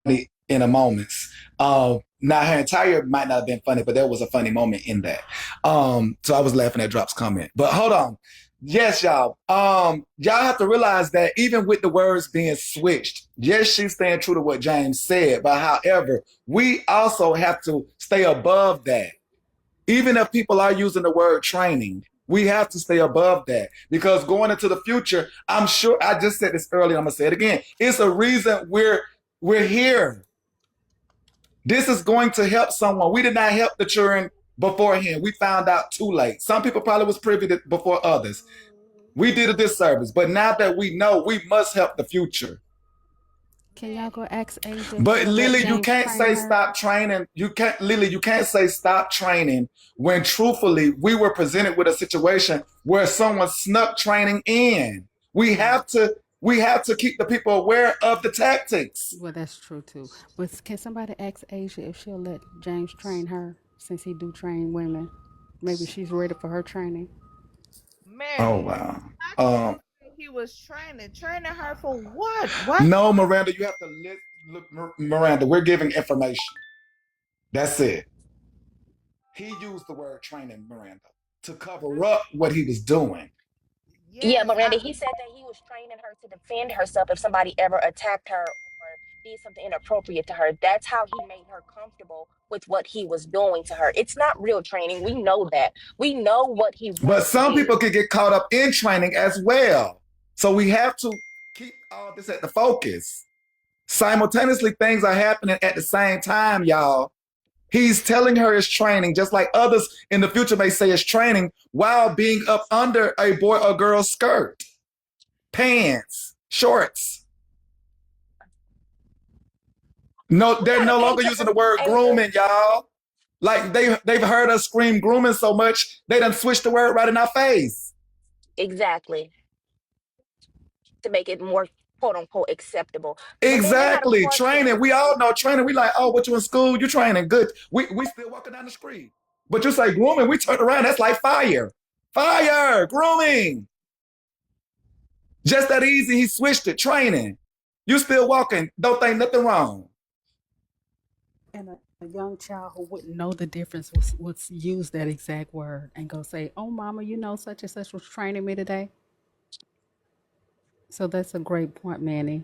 in a moments. Now her entire might not have been funny, but there was a funny moment in that. So I was laughing at Drop's comment. But hold on. Yes, y'all. Y'all have to realize that even with the words being switched, yes, she's staying true to what James said. But however, we also have to stay above that. Even if people are using the word training, we have to stay above that because going into the future, I'm sure I just said this earlier. I'm gonna say it again. It's a reason we're here. This is going to help someone. We did not help the children beforehand. We found out too late. Some people probably was privy to, before others. We did a disservice, but now that we know, we must help the future. Can y'all go ask Asia if But she'll let Lily, you James can't train say her? stop training. You can't, Lily, you can't say stop training when truthfully we were presented with a situation where someone snuck training in. We Right. have to we have to keep the people aware of the tactics. Well, that's true too. But can somebody ask Asia if she'll let James train her since he do train women? Maybe she's ready for her training. Oh Manny, wow. how can Um, you say he was training her for what? What? no, Miranda, you have to look, Miranda. We're giving information. That's it. He used the word training, Miranda, to cover up what he was doing. Yeah, Yes, Miranda, he said that he was training her to defend herself if somebody ever attacked her or did something inappropriate to her. That's how he made her comfortable with what he was doing to her. It's not real training. We know that. We know what he But really some people did. can get caught up in training as well. So we have to keep all this at the focus. Simultaneously, things are happening at the same time, y'all. He's telling her it's training, just like others in the future may say it's training, while being up under a boy or girl's skirt, pants, shorts. No, We they're gotta no pay longer using the word Asia. grooming, y'all. Like they've heard us scream grooming so much, they done switched the word right in our face. Exactly. To make it more quote unquote acceptable. But then I got a Exactly. Training. question. We all know training. We like, oh, what you in school? You training. Good. We still walking down the street. But you say grooming, we turn around. That's like fire. Fire. Grooming. Just that easy. He switched it. Training. You still walking. Don't think nothing wrong. And a young child who wouldn't know the difference would use that exact word and go say, "Oh, mama, you know such and such was training me today." So that's a great point, Manny.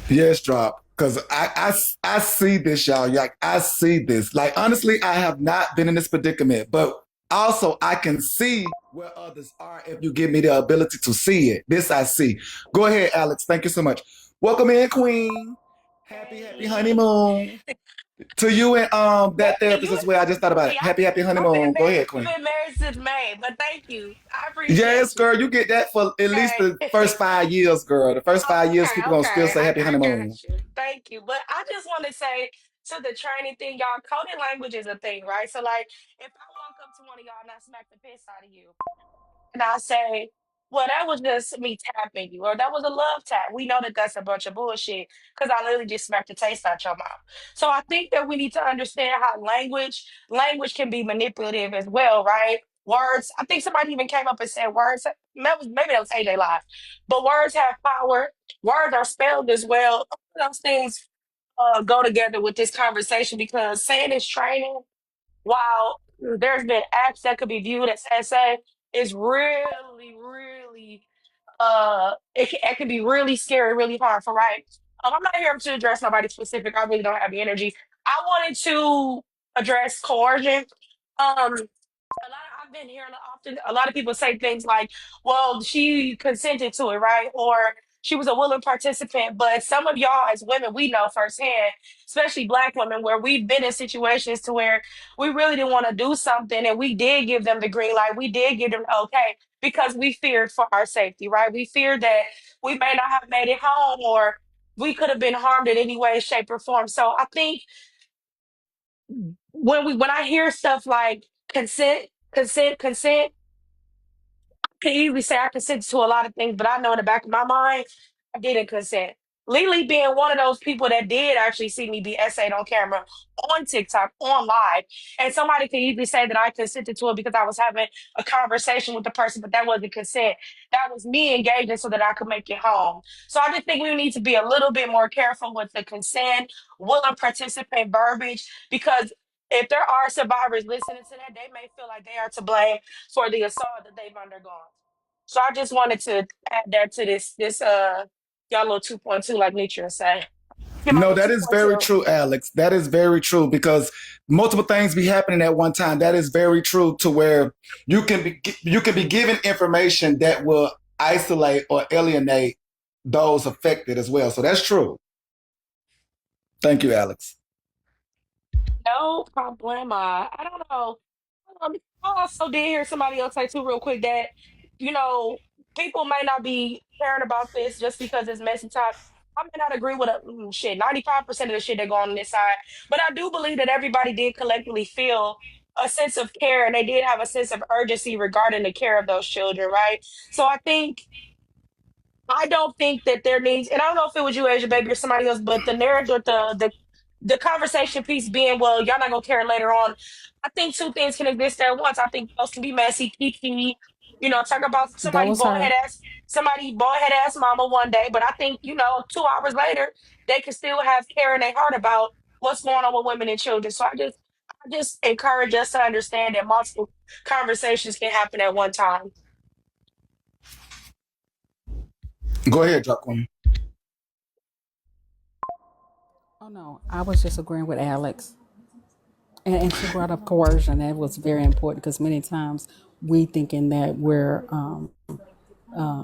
Yes, drop. Because I see this, y'all. Like, I see this. Like, honestly, I have not been in this predicament, but also I can see where others are if you give me the ability to see it. This I see. Go ahead, Alex. Thank you so much. Welcome in, Queen. Happy Hey, honeymoon. To you and that Manny, therapist you as well. I just thought about it. Happy I've been honeymoon. Go married. ahead, We've Queen. been married since May, but thank you. I Yes, appreciate you. girl, you get that for at least the first Okay. 5 years, girl. The first 5 years, Okay, people gonna still okay. say happy I got honeymoon. you. Thank you. But I just want to say to the training thing, y'all, coding language is a thing, right? So, like, if I walk up to one of y'all and I smack the piss out of you, and I say, well, that was just me tapping you, or that was a love tap. We know that that's a bunch of bullshit because I literally just smacked the taste out your mouth. So I think that we need to understand how language can be manipulative as well, right? Words. I think somebody even came up and said words. Maybe that was AJ Live, but words have power. Words are spelled as well. All of those things go together with this conversation because saying it's training while there's been acts that could be viewed as essay, is really, really it can be really scary, really harmful, right? I'm not here to address nobody specific. I really don't have the energy. I wanted to address coercion. I've been hearing often a lot of people say things like, well, she consented to it, right? Or she was a willing participant. But some of y'all as women, we know firsthand, especially black women, where we've been in situations to where we really didn't want to do something and we did give them the green light. We did give them the okay because we feared for our safety, right? We feared that we may not have made it home or we could have been harmed in any way, shape, or form. So I think when I hear stuff like consent, I can easily say I consented to a lot of things, but I know in the back of my mind I didn't consent. Lily being one of those people that did actually see me be essayed on camera on TikTok, on live. And somebody could easily say that I consented to it because I was having a conversation with the person, but that wasn't consent. That was me engaging so that I could make it home. So I just think we need to be a little bit more careful with the consent, willing participant verbiage, because if there are survivors listening to that, they may feel like they are to blame for the assault that they've undergone. So I just wanted to add that to this y'all little 2.2, like Nietzsche say. Get my No, little that is very 2.2. true, Alex. That is very true because multiple things be happening at one time. That is very true to where you can be given information that will isolate or alienate those affected as well. So that's true. Thank you, Alex. No problema. I don't know. Um, I also did hear somebody else say too, real quick, that you know people may not be caring about this just because it's messy talk. I may not agree with 95% of the shit that go on this side, but I do believe that everybody did collectively feel a sense of care and they did have a sense of urgency regarding the care of those children, right? So I don't think that there needs, and I don't know if it was you, Asia Baby, or somebody else, but the narrative, the conversation piece being, well, y'all not gonna care later on. I think two things can exist at once. I think those can be messy, kiki, talk about That was her. somebody boy head ass mama one day, but I think 2 hours later they can still have care in their heart about what's going on with women and children. So I just encourage us to understand that multiple conversations can happen at one time. Go ahead, drop one. Oh no, I was just agreeing with Alex. And she brought up coercion. That was very important because many times we thinking that we're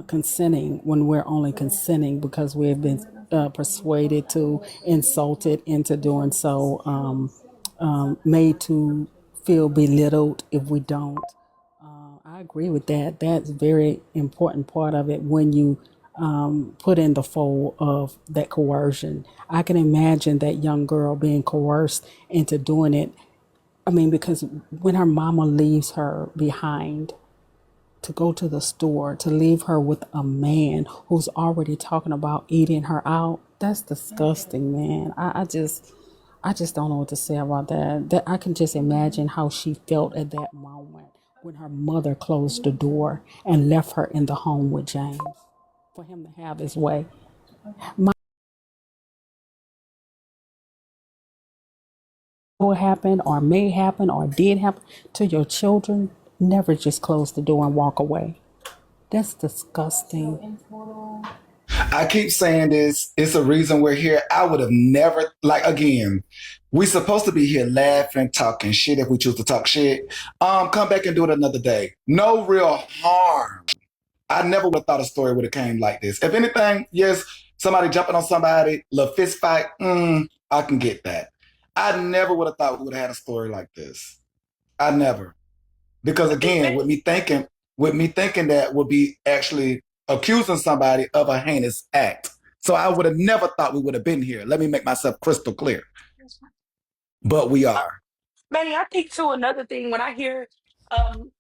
consenting when we're only consenting because we've been persuaded to, insulted into doing so, made to feel belittled if we don't. I agree with that. That's a very important part of it when you put in the fold of that coercion. I can imagine that young girl being coerced into doing it. I mean, because when her mama leaves her behind to go to the store, to leave her with a man who's already talking about eating her out, that's disgusting, man. I just don't know what to say about that. That I can just imagine how she felt at that moment when her mother closed the door and left her in the home with James for him to have his way. What happened or may happen or did happen to your children, never just close the door and walk away. That's disgusting. I keep saying this. It's a reason we're here. I would have never, like, again, we supposed to be here laughing, talking shit if we choose to talk shit. Come back and do it another day. No real harm. I never would have thought a story would have came like this. If anything, yes, somebody jumping on somebody, little fist fight, I can get that. I never would have thought we would have had a story like this. I never. Because I think again, with me thinking that would be actually accusing somebody of a heinous act. So I would have never thought we would have been here. Let me make myself crystal clear. But we are. Manny, I think too another thing when I hear, um,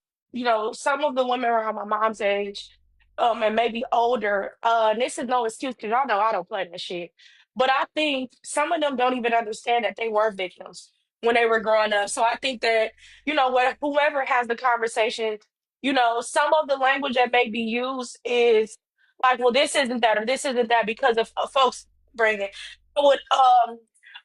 some of the women around my mom's age, and maybe older, and this is no excuse because y'all know I don't play that shit. But I think some of them don't even understand that they were victims when they were growing up. So I think that, what whoever has the conversation, some of the language that may be used is like, well, this isn't that or this isn't that because of folks bringing. I would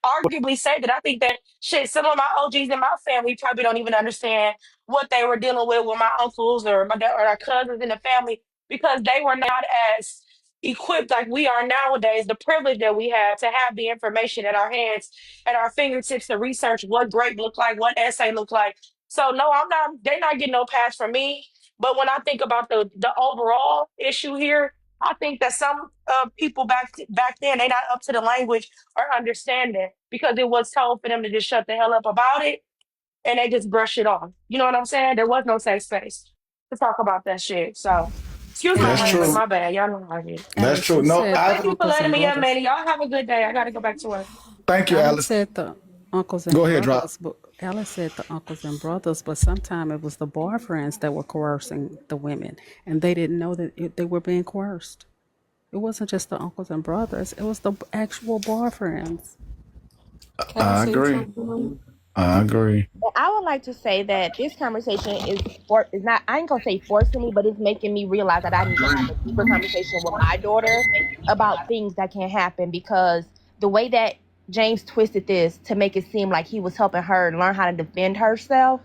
arguably say that I think that shit, some of my OGs in my family probably don't even understand what they were dealing with my uncles or my dad or our cousins in the family because they were not as equipped like we are nowadays. The privilege that we have to have the information at our hands, at our fingertips to research what grape looked like, what essay looked like. So no, I'm not. They're not getting no pass from me. But when I think about the overall issue here, I think that some people back then they not up to the language or understanding because it was told for them to just shut the hell up about it and they just brush it off. You know what I'm saying? There was no safe space to talk about that shit. So, excuse And my That's language, true. Alex, my bad. Y'all know how I get. That's Alex, true. you No, said the Thank I've you for uncles letting and me up, brothers. man. Y'all have a good day. I got to go back to work. thank you, Alex Alice. said the uncles Go and ahead, drop. brothers, but Alex said the uncles and brothers, but sometimes it was the boyfriends that were coercing the women, and they didn't know that they were being coerced. It wasn't just the uncles and brothers, it was the actual boyfriends. Can I I say agree. something? I agree. I would like to say that this conversation is not, I ain't gonna say forcing me, but it's making me realize that I need to have a deeper conversation with my daughter about things that can happen, because the way that James twisted this to make it seem like he was helping her learn how to defend herself,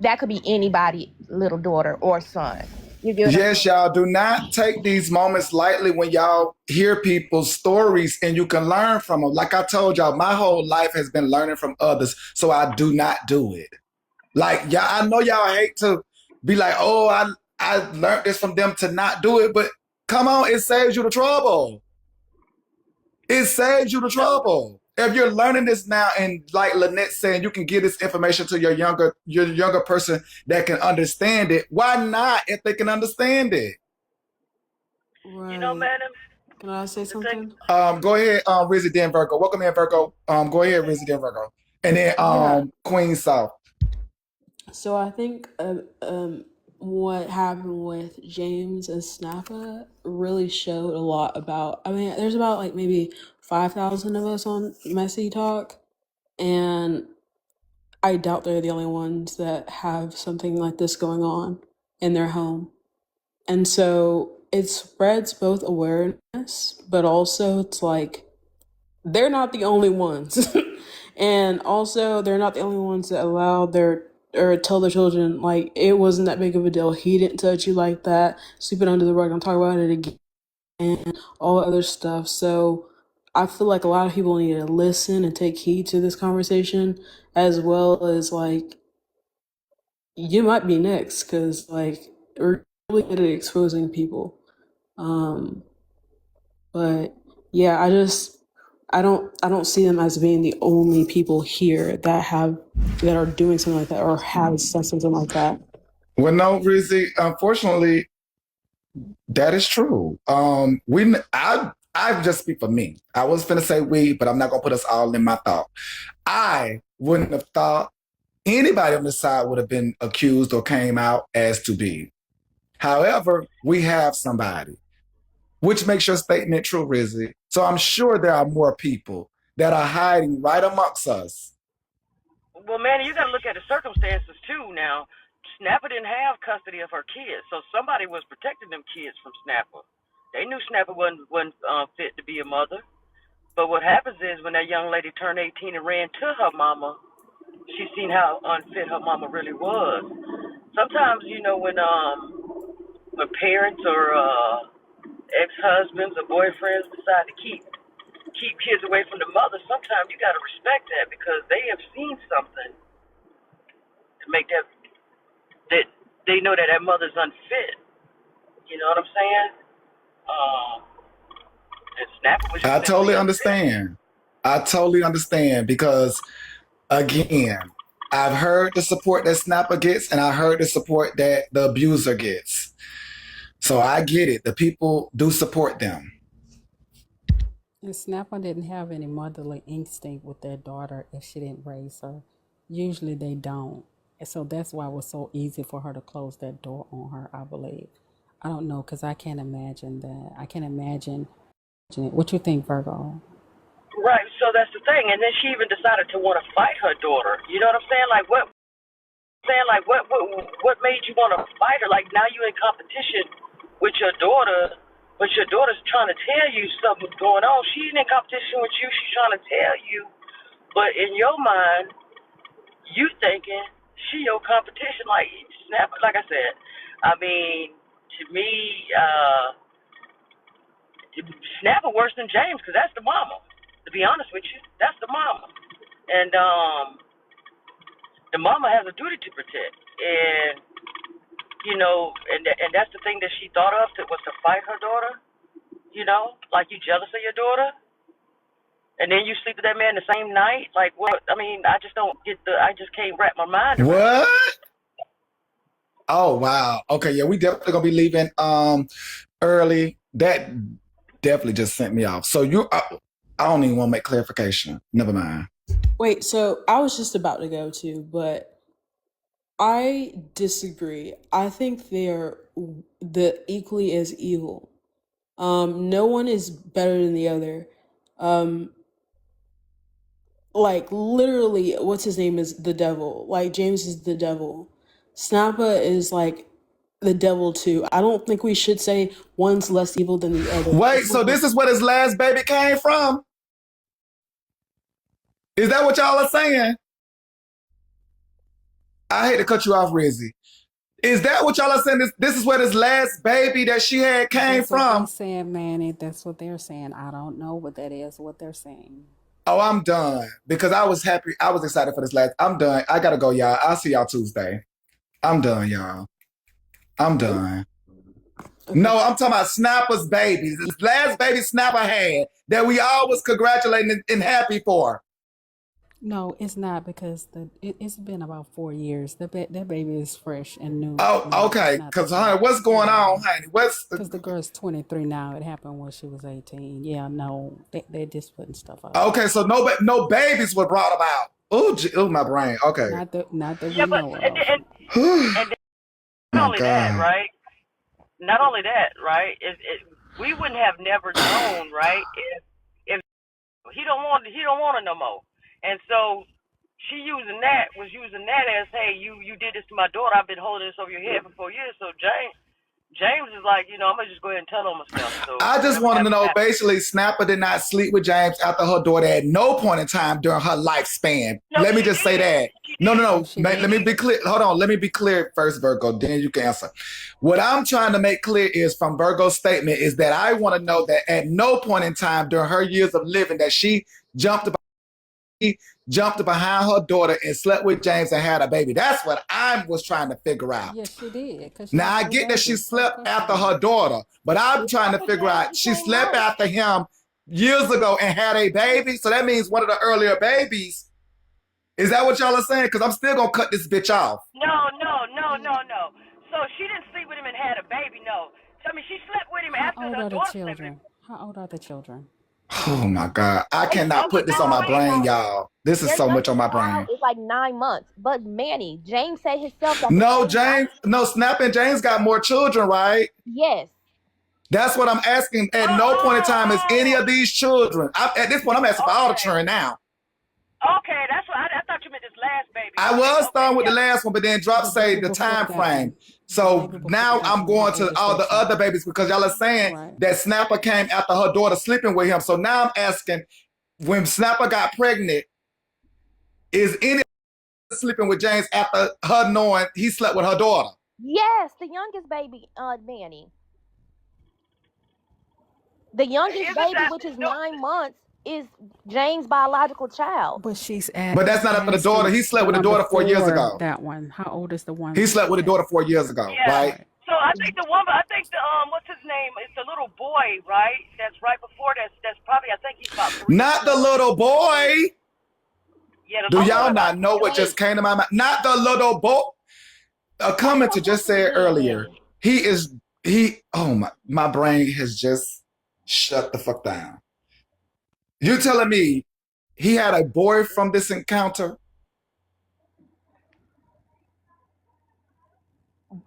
that could be anybody, little daughter or son. You get what I'm Yes, saying? y'all do not take these moments lightly when y'all hear people's stories and you can learn from them. Like I told y'all, my whole life has been learning from others, so I do not do it. Like y'all, I know y'all hate to be like, oh, I learned this from them to not do it, but come on, it saves you the trouble. It saves you the trouble. If you're learning this now, and like Lynette saying, you can give this information to your younger person that can understand it. Why not if they can understand it? You know, Right. madam, Can I say the thing, something? Go ahead, Rizzy Den Virgo. Welcome in, Virgo. Go ahead, Rizzy Den Virgo. And then Yeah. Queen South. So I think what happened with James and Snappa really showed a lot about. I mean, there's about like maybe 5,000 of us on Messy Talk, and I doubt they're the only ones that have something like this going on in their home. And so it spreads both awareness, but also it's like they're not the only ones. And also they're not the only ones that allow their or tell their children like it wasn't that big of a deal. He didn't touch you like that. Sweep it under the rug. Don't talk about it again. And all other stuff. So I feel like a lot of people need to listen and take heed to this conversation, as well as like you might be next because like we're really good at exposing people. Um, but yeah, I don't see them as being the only people here that are doing something like that or have said something like that. Well, no, Rizzy. Unfortunately, that is true. I just speak for me. I was finna say we, but I'm not gonna put us all in my thought. I wouldn't have thought anybody on the side would have been accused or came out as to be. However, we have somebody, which makes your statement true, Rizzy. So I'm sure there are more people that are hiding right amongst us. well, Manny, you got to look at the circumstances too. Now, Snapper didn't have custody of her kids, so somebody was protecting them kids from Snapper. They knew Snapper wasn't fit to be a mother. But what happens is when that young lady turned 18 and ran to her mama, she seen how unfit her mama really was. Sometimes, you know, when parents or ex-husbands or boyfriends decide to keep kids away from the mother, sometimes you got to respect that because they have seen something to make that they know that mother's unfit. You know what I'm saying? Um, and Snapper was just I simply totally unfit. understand. I totally understand because, again, I've heard the support that Snapper gets, and I heard the support that the abuser gets. So I get it. The people do support them. And Snapper didn't have any motherly instinct with their daughter if she didn't raise her. Usually they don't. And so that's why it was so easy for her to close that door on her, I believe. I don't know, because I can't imagine that. I can't imagine it. What you think, Virgo? Right. So that's the thing. And then she even decided to want to fight her daughter. You know what I'm saying? What made you want to fight her? Like now you're in competition with your daughter, but your daughter's trying to tell you something's going on. She ain't in competition with you. She's trying to tell you, but in your mind, you thinking she your competition. Like Snap. Like I said, I mean, to me, Snapper worse than James because that's the mama. To be honest with you, that's the mama, and the mama has a duty to protect and. You know, and that's the thing that she thought of was to fight her daughter. You know, like you jealous of your daughter, and then you sleep with that man the same night. Like what? I mean, I just don't get the. I just can't wrap my mind around it. What? Oh wow. Okay, yeah, we definitely gonna be leaving early. That definitely just sent me off. So I don't even want to make clarification. Never mind. Wait, so I was just about to go to, but I disagree. I think they're the equally as evil. No one is better than the other. Like literally, what's his name is the devil. Like James is the devil. Snappa is like the devil too. I don't think we should say one's less evil than the other. Wait, so this is where his last baby came from? Is that what y'all are saying? I hate to cut you off, Rizzy. Is that what y'all are saying? This is where this last baby that she had came That's what they're from? saying, Manny. That's what they're saying. I don't know what that is, what they're saying. Oh, I'm done. Because I was happy. I was excited for this last. I'm done. I gotta go, y'all. I'll see y'all Tuesday. I'm done, y'all. I'm done. Okay. No, I'm talking about Snapper's baby. This last baby Snapper had that we all was congratulating and happy for. No, it's not because it's been about 4 years. That baby is fresh and new. Oh, No, okay. it's not Because, that honey, young what's going at on, all. honey? What's Because the girl's 23 now. It happened when she was 18. Yeah, no, they're just putting stuff out there. okay? So no babies were brought about. Oh, my brain. Okay. Not that Yeah, we but know of. and not My only that, God. right? Not only that, right? We wouldn't have never known, right? If he don't want it no more, and so she was using that as, hey, you did this to my daughter. I've been holding this over your head for 4 years. So James is like, I'm gonna just go ahead and tell on myself. So I just whatever wanted to happened know, happened. basically, Snapper did not sleep with James after her daughter at no point in time during her lifespan. No, Let me she just say did. that. She No, no, did. No, no. she Let me be didn't. clear. Hold on. Let me be clear first, Virgo. Then you can answer. What I'm trying to make clear is from Virgo's statement is that I want to know that at no point in time during her years of living that she jumped jumped behind her daughter and slept with James and had a baby. That's what I was trying to figure out. Yes, she did because she Now had I three get that she babies. Of slept course she after did. her daughter, but I'm She trying slept to with figure James out the she same slept night. after him years ago and had a baby. So that means one of the earlier babies. Is that what y'all are saying? Because I'm still gonna cut this bitch off. No. So she didn't sleep with him and had a baby. No. So, I mean, she slept with him How after old her are the daughter slept with him. children? How old are the children? Oh my God. I cannot Okay, put this that's on my fine. brain, y'all. This is Their so much on youngest my child brain. is like 9 months. But Manny, James said himself that the No, same James, night. no, Snap and James got more children, right? Yes. That's what I'm asking. At no point in time is any of these children. At this point, I'm asking for all the Okay. children now. Okay, that's what I thought you meant this last baby. I Okay, was okay, starting with the yeah. last one, but then drop The say baby the before time that frame. one. The So baby before now that I'm one. How going old to is all that the other child? babies because y'all are saying Right. that Snapper came after her daughter sleeping with him. So now I'm asking, when Snapper got pregnant, is any sleeping with James after her knowing he slept with her daughter? Yes, the youngest baby, Manny. The youngest Isn't baby, that which is no? 9 months, is James' biological child. But But that's he's not after the daughter. asking He slept the with the one daughter 4 years before ago. that one. How old is the He one slept with the that? daughter 4 years ago, Yeah. right? Right. So I think what's his name? It's the little boy, right? That's right before. That's probably, I think he's about 3 or Not the 4. little boy. Yeah, the Do little Okay, boy y'all about not know what just wait. came to my mind? Not the little boy. A Why you commenter gonna just guess it said again, earlier, Manny? oh my brain has just shut the fuck down. You telling me he had a boy from this encounter?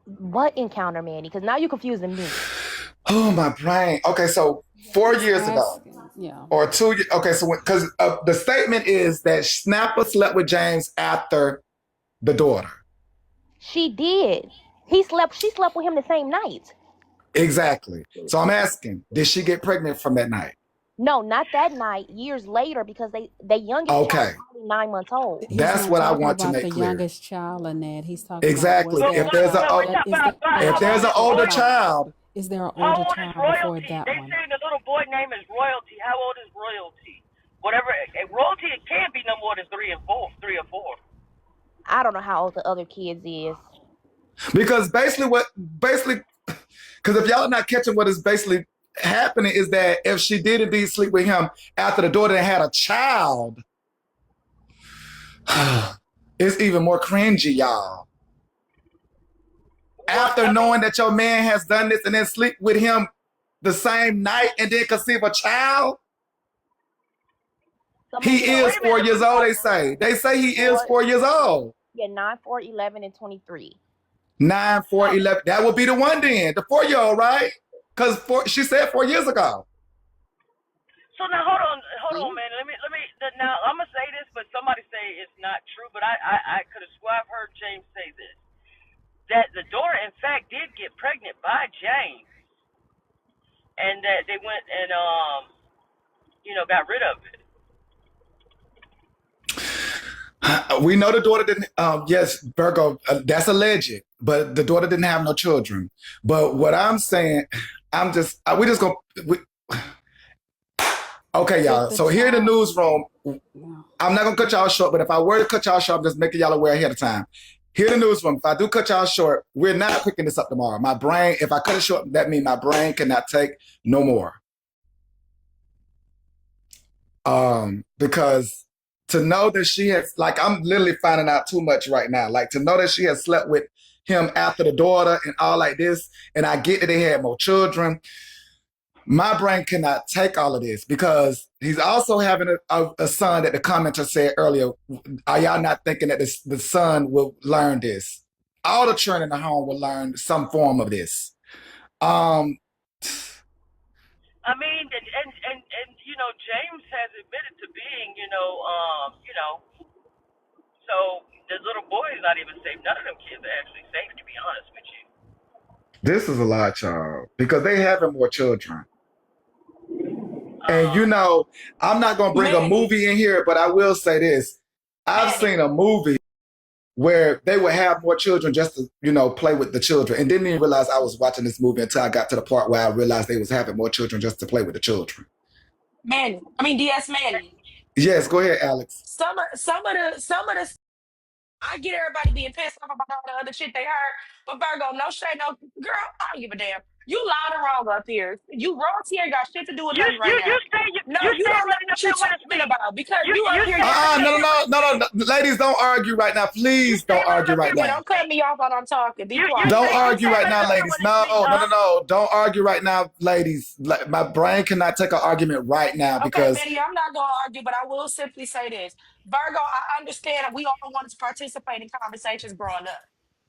What encounter, Manny? Because now you're confusing me. Oh my brain. Okay, so four He's years ago asking. Yeah. or 2 years. Okay, so because the statement is that Snapper slept with James after the daughter. She did. She slept with him the same night. Exactly. So I'm asking, did she get pregnant from that night? No, not that night. Years later, because their youngest child Okay, is only 9 months old. He's that's not what I talking want to about make the clear. youngest child, Lynette. He's talking about was Exactly. Well, there a If what? there's a So child? we're talking about That if how there's old an child is or older royalty? no? child, Is there an How older old is child before royalty? that They one? say the little boy name is royalty. How old is royalty? Whatever. Royalty, it can't be no more than 3 or 4. I don't know how old the other kids is. because basically because if y'all are not catching what is basically happening is that if she did indeed sleep with him after the daughter had a child, it's even more cringy, y'all. Well, After I mean, knowing that your man has done this and then sleep with him the same night and then conceive a child, So he maybe the is wait a older four minute. years kids old, are they say. They say he is 4, 4 years old. yeah, 9, 4, 11, and 23. 9, 4, So 11. That would be the one then, the 4-year-old, right? Because she said 4 years ago. So now hold on, man. Let me. Now I'm gonna say this, but somebody say it's not true. But I could have swore I've heard James say this, that the daughter in fact did get pregnant by James, and that they went and got rid of it. We know the daughter didn't. Yes, Virgo, that's alleged, but the daughter didn't have no children. But what I'm saying, we just gonna. Okay, If y'all. the So here in the child, newsroom, yeah. I'm not gonna cut y'all short. But if I were to cut y'all short, I'm just making y'all aware ahead of time. Here in the newsroom, if I do cut y'all short, we're not picking this up tomorrow. My brain, if I cut it short, that means my brain cannot take no more. Because to know that she has, like, I'm literally finding out too much right now. Like, to know that she has slept with him after the daughter and all like this, and I get that they had more children. My brain cannot take all of this because he's also having a son that the commenter said earlier. Are y'all not thinking that the son will learn this? All the children in the home will learn some form of this. Um, I mean, and James has admitted to being, so the little boy is not even safe. None of them kids are actually safe, to be honest with you. this is a lot, y'all, because they having more children. And Um, I'm not gonna bring a Manny, movie in here, but I will say this. I've Manny, seen a movie where they would have more children just to, play with the children. And didn't even realize I was watching this movie until I got to the part where I realized they was having more children just to play with the children. Manny. I mean DS Manny. Yes, go ahead, Alex. Some of the I get everybody being pissed off about all the other shit they heard, but Virgo, no shade, no girl, I don't give a damn. You loud and wrong up here. You royalty ain't got shit to do with you nothing you right you now. stay No, you you stay don't know running what up you there with a talking speed. about because you You up here stay yelling No, running no, up shit. there. no, no, no. Ladies, don't argue right now. You Please stay don't running argue up right there with Yeah, a now. don't cut speed. me off while I'm talking. Be You quiet. Don't stay you argue stay right running now, up there ladies. with a No, speed, no, no, huh? no. Don't argue right now, ladies. My brain cannot take an argument right now Okay, because Manny, I'm not gonna argue, but I will simply say this. Virgo, I understand we all wanted to participate in conversations growing up.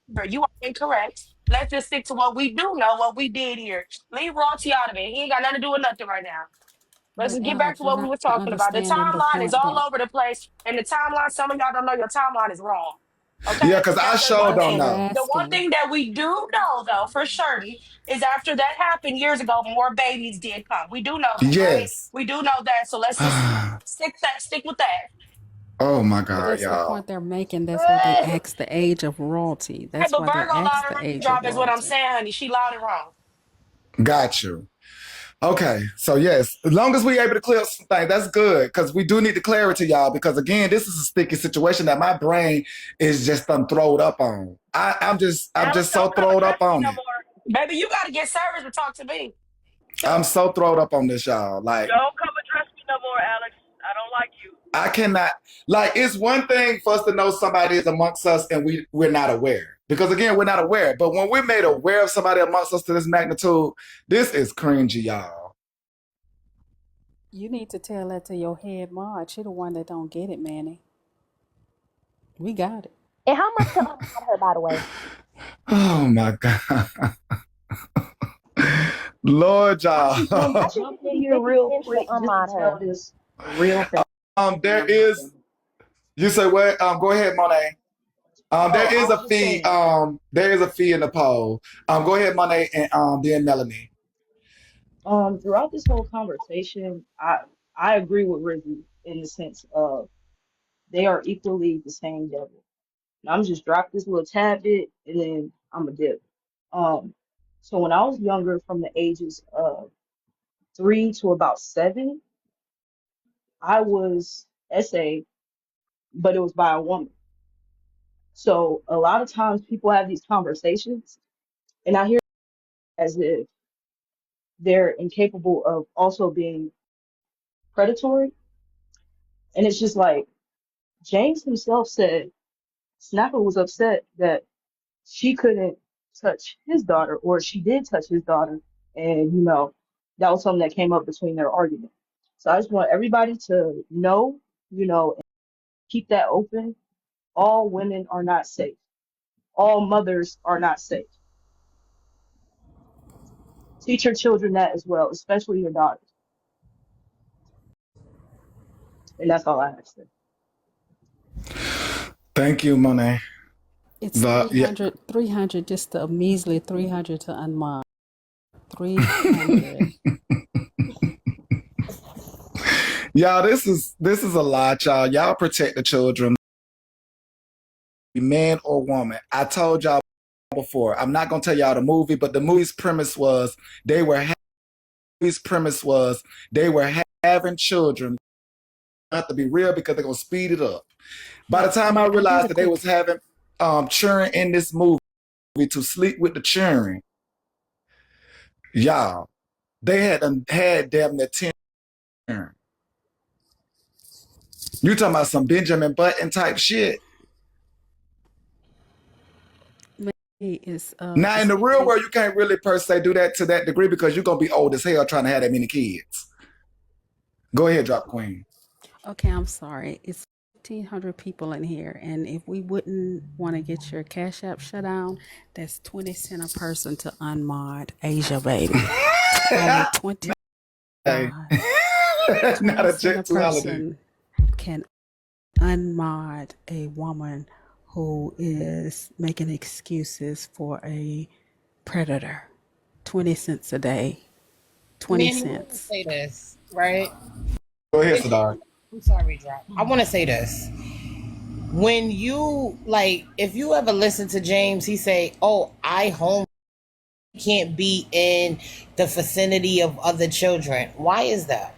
But you are incorrect. Let's just stick to what we do know, what we did here. Leave Royalty out of it. He ain't got nothing to do with nothing right now. Let's But just get back Alex, to you're what we not were talking about. The understanding the timeline is point all that over the place. And the timeline, some of y'all don't know your timeline is wrong. Okay? yeah, because I That's just sure one that's don't what thing. we're know. The one asking. thing that we do know, though, for certain, is after that happened years ago, more babies did come. We do know that, right? Yes. We do know that. So let's just stick with that. Oh my But God, that's the y'all. point they're making. That's why they asked the age of royalty. Hey, That's but why they Virgo loud asked and the wrong age of drop is what I'm royalty. saying, honey. She loud and wrong. Got you. Okay, so yes, as long as we able to clear up some things, that's good because we do need the clarity, y'all. Because again, this is a sticky situation that my brain is just throwed up on. I'm Alex, just so don't come throwed address up me on no it. more. Baby, you got to get service to talk to me. I'm so throwed up on this, y'all. Like Don't come address me no more, Alex. I don't like you. I cannot. Like it's one thing for us to know somebody is amongst us and we're not aware. Because again, we're not aware. But when we're made aware of somebody amongst us to this magnitude, this is cringy, y'all. You need to tell that to your head mod. She the one that don't get it, Manny. We got it. And how much to unmod her, by the way? Oh my God. Lord, I just want I to y'all. think jump it would in be here 50 real cents to quick just to unmod tell her. this real fast. There is, you say what? Go ahead, Monet. Oh, I was just saying, There is a fee in the poll. Go ahead, Monet, and then Melanie. throughout this whole conversation, I agree with Rizzy in the sense of they are equally the same devil. And I'm just drop this little tad bit and then I'm a dip. Um, so when I was younger, from the ages of 3 to about 7, I was SA, but it was by a woman. So a lot of times people have these conversations, and I hear as if they're incapable of also being predatory. And it's just like James himself said, Snapper was upset that she couldn't touch his daughter, or she did touch his daughter. And, that was something that came up between their argument. So I just want everybody to know, and keep that open. All women are not safe. All mothers are not safe. Teach your children that as well, especially your daughters. And that's all I have to say. Thank you, Monet. It's The yeah, 300, just a measly 300 to unmod. 300. y'all, this is a lot, y'all. Y'all protect the children, man or woman. I told y'all before. I'm not gonna tell y'all the movie, but the movie's premise was they were they were having children. I have to be real because they're gonna speed it up. By the Now, time I Queen, I got realized a that they was quick. having children in this movie to sleep with the children, y'all, they had damn near 10. You talking about some Benjamin Button type shit. Is Now in the real speaking. world, you can't really per se do that to that degree because you're gonna be old as hell trying to have that many kids. Go ahead, drop queen. Okay, I'm sorry. It's 1,500 people in here, and if we wouldn't want to get your Cash App shut down, that's 20 cent a person to unmod Asia baby. Only 20. Hey. God, Not 20 a cent a jet to holiday. person can unmod a woman who is making excuses for a predator. 20 cents a day. 20 Manny, I want to cents. say this, right? Go ahead, When, Sadar. I'm sorry, Drop. I want to say this. When you like, if you ever listen to James, he say, "Oh, I home can't be in the vicinity of other children." Why is that?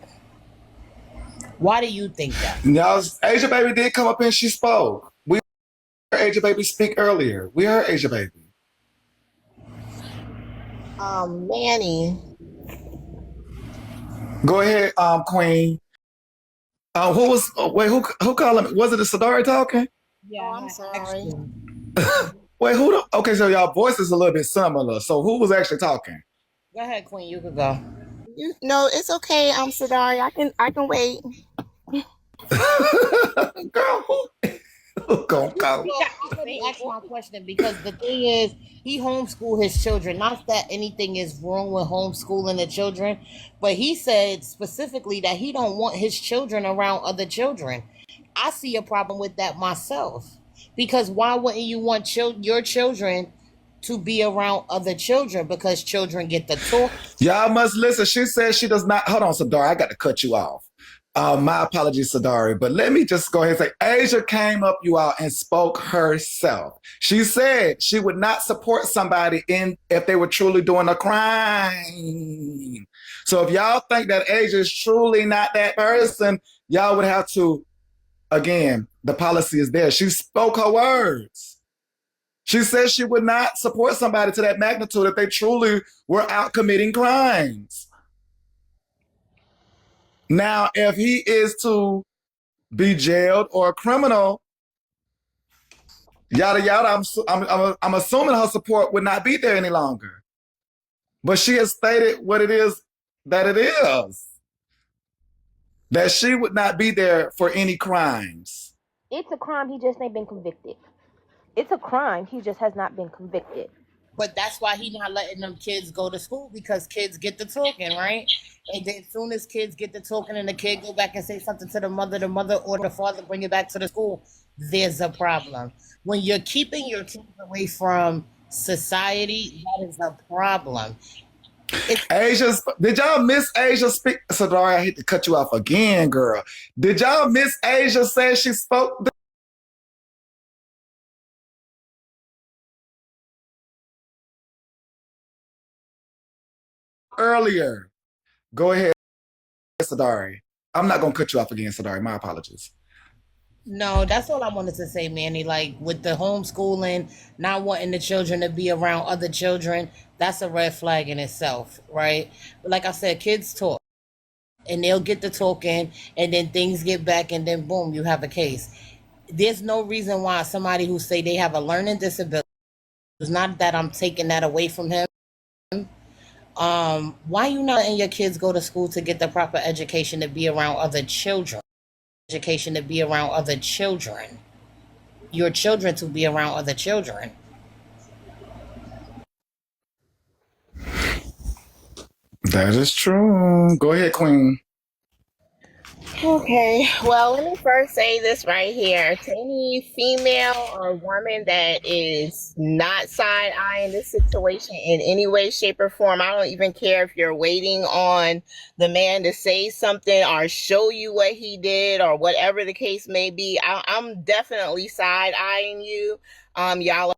Why do you think that? Now, Asia Baby did come up and she spoke. We heard Asia Baby speak earlier. We heard Asia Baby. Manny. Go ahead, Queen. Who was? Oh, wait, who called him? Was it a Sadari talking? Oh, I'm sorry. Wait, who? Okay, so y'all voices a little bit similar. So who was actually talking? Go ahead, Queen. You could go. You no, it's okay. I'm Sadari. I can wait. Girl, who gonna call? Let me ask my question because the thing is, he homeschooled his children. Not that anything is wrong with homeschooling the children, but he said specifically that he don't want his children around other children. I see a problem with that myself because why wouldn't you want your children to be around other children? Because children get the talk. Y'all must listen. She says she does not. Hold on, Sadari. I got to cut you off. My apologies, Sadari, but let me just go ahead and say Asia came up you all and spoke herself. She said she would not support somebody in if they were truly doing a crime. So if y'all think that Asia is truly not that person, y'all would have to, again, the policy is there. She spoke her words. She said she would not support somebody to that magnitude if they truly were out committing crimes. Now, if he is to be jailed or a criminal, yada yada. I'm assuming her support would not be there any longer. But she has stated what it is that it is. That she would not be there for any crimes. It's a crime. He just ain't been convicted. It's a crime. He just has not been convicted. But that's why he not letting them kids go to school because kids get the talking, right? And then as soon as kids get the talking and the kid go back and say something to the mother or the father bring it back to the school, there's a problem. When you're keeping your kids away from society, that is a problem. It's Asia, did y'all miss Asia speak? Sorry, I hate to cut you off again, girl. Did y'all miss Asia say she spoke earlier? Go ahead, Sadari. I'm not gonna cut you off again, Sadari. My apologies. no, that's all I wanted to say, Manny. Like with the homeschooling, not wanting the children to be around other children, that's a red flag in itself, right? But like I said, kids talk and they'll get to talking and then things get back and then boom, you have a case. There's no reason why somebody who say they have a learning disability, it's not that I'm taking that away from him. Why you not letting your kids go to school to get the proper education to be around other children? Education to be around other children. Your children to be around other children. That is true. Go ahead, Queen. Okay, well, let me first say this right here. To any female or woman that is not side eyeing this situation in any way, shape, or form, I don't even care if you're waiting on the man to say something or show you what he did or whatever the case may be. I'm definitely side eyeing you. Y'all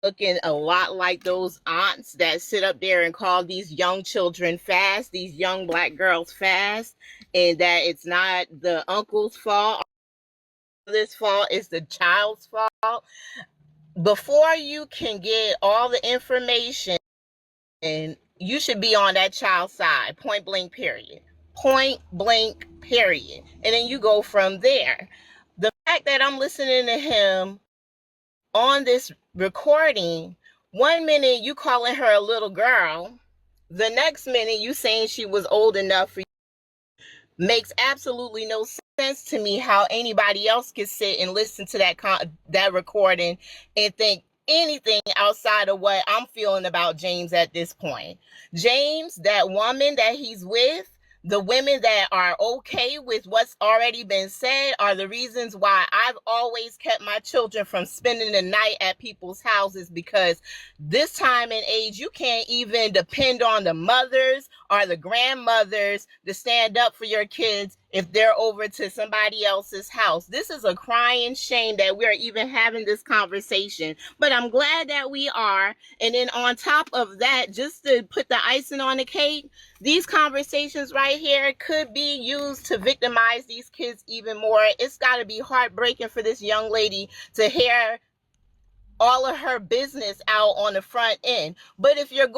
looking a lot like those aunts that sit up there and call these young children fast, these young black girls fast, and that it's not the uncle's fault, this fault, it's the child's fault. Before you can get all the information, you should be on that child's side, point blank, period. Point blank, period. And then you go from there. The fact that I'm listening to him on this recording, one minute you calling her a little girl, the next minute you saying she was old enough for you, makes absolutely no sense to me how anybody else could sit and listen to that recording and think anything outside of what I'm feeling about James at this point. James, that woman that he's with, the women that are okay with what's already been said are the reasons why I've always kept my children from spending the night at people's houses, because this time and age, you can't even depend on the mothers or the grandmothers to stand up for your kids if they're over to somebody else's house. This is a crying shame that we're even having this conversation, but I'm glad that we are. And then on top of that, just to put the icing on the cake, these conversations right here could be used to victimize these kids even more. It's got to be heartbreaking for this young lady to hear all of her business out on the front end. But if you're